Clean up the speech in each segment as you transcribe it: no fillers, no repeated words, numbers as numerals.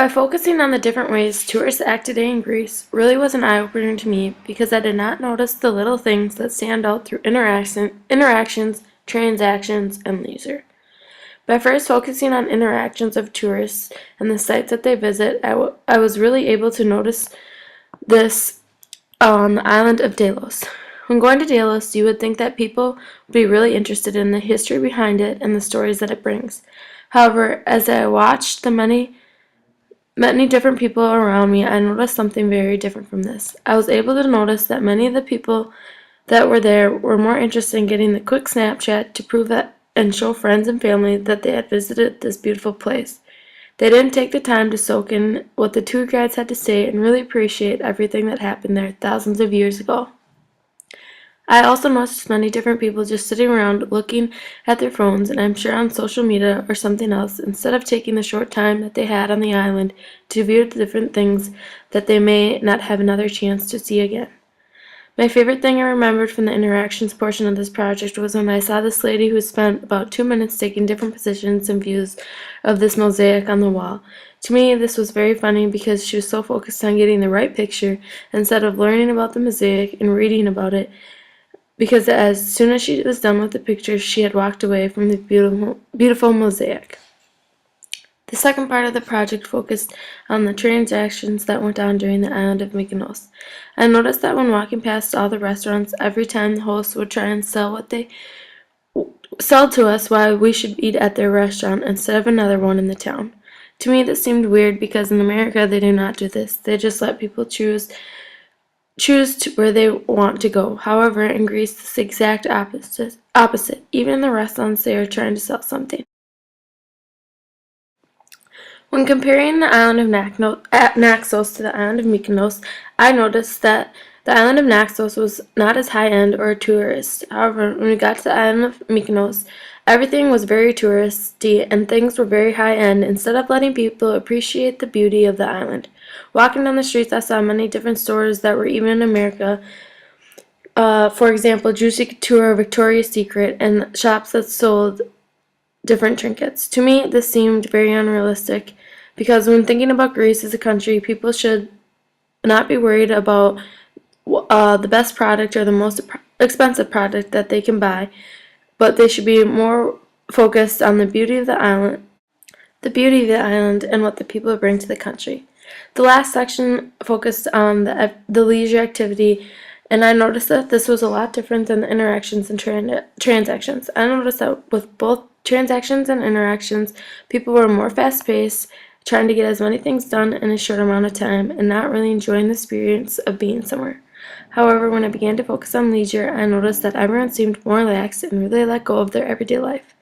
By focusing on the different ways tourists act today in Greece really was an eye-opener to me because I did not notice the little things that stand out through interactions, transactions, and leisure. By first focusing on interactions of tourists and the sites that they visit, I was really able to notice this on the island of Delos. When going to Delos, you would think that people would be really interested in the history behind it and the stories that it brings. However, as I watched the many different people around me, I noticed something very different from this. I was able to notice that many of the people that were there were more interested in getting the quick Snapchat to prove that and show friends and family that they had visited this beautiful place. They didn't take the time to soak in what the tour guides had to say and really appreciate everything that happened there thousands of years ago. I also noticed many different people just sitting around looking at their phones, and I'm sure on social media or something else, instead of taking the short time that they had on the island to view the different things that they may not have another chance to see again. My favorite thing I remembered from the interactions portion of this project was when I saw this lady who spent about 2 minutes taking different positions and views of this mosaic on the wall. To me, this was very funny because she was so focused on getting the right picture instead of learning about the mosaic and reading about it, because as soon as she was done with the picture, she had walked away from the beautiful mosaic. The second part of the project focused on the transactions that went on during the island of Mykonos. I noticed that when walking past all the restaurants, every time the host would try and sell to us why we should eat at their restaurant instead of another one in the town. To me, this seemed weird because in America they do not do this. They just let people choose to where they want to go. However, in Greece, it's the exact opposite. Even in the restaurants, they are trying to sell something. When comparing the island of Naxos to the island of Mykonos, I noticed that the island of Naxos was not as high-end or tourist. However, when we got to the island of Mykonos, everything was very touristy and things were very high-end instead of letting people appreciate the beauty of the island. Walking down the streets, I saw many different stores that were even in America. For example, Juicy Couture, Victoria's Secret, and shops that sold different trinkets. To me, this seemed very unrealistic because when thinking about Greece as a country, people should not be worried about the best product or the most expensive product that they can buy, but they should be more focused on the beauty of the island and what the people bring to the country. The last section focused on the leisure activity, and I noticed that this was a lot different than the interactions and transactions. I noticed that with both transactions and interactions, people were more fast-paced, trying to get as many things done in a short amount of time, and not really enjoying the experience of being somewhere. However, when I began to focus on leisure, I noticed that everyone seemed more relaxed and really let go of their everyday life.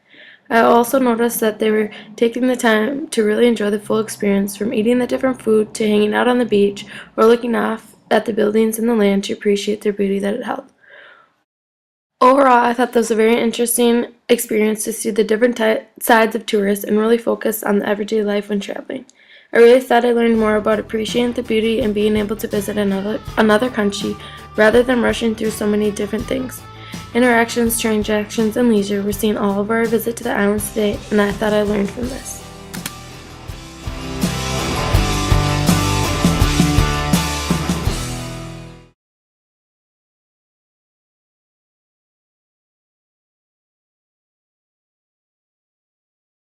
I also noticed that they were taking the time to really enjoy the full experience, from eating the different food to hanging out on the beach or looking off at the buildings and the land to appreciate their beauty that it held. Overall, I thought this was a very interesting experience to see the different sides of tourists and really focus on the everyday life when traveling. I really thought I learned more about appreciating the beauty and being able to visit another country rather than rushing through so many different things. Interactions, transactions, and leisure were seen all over our visit to the islands today, and I thought I learned from this.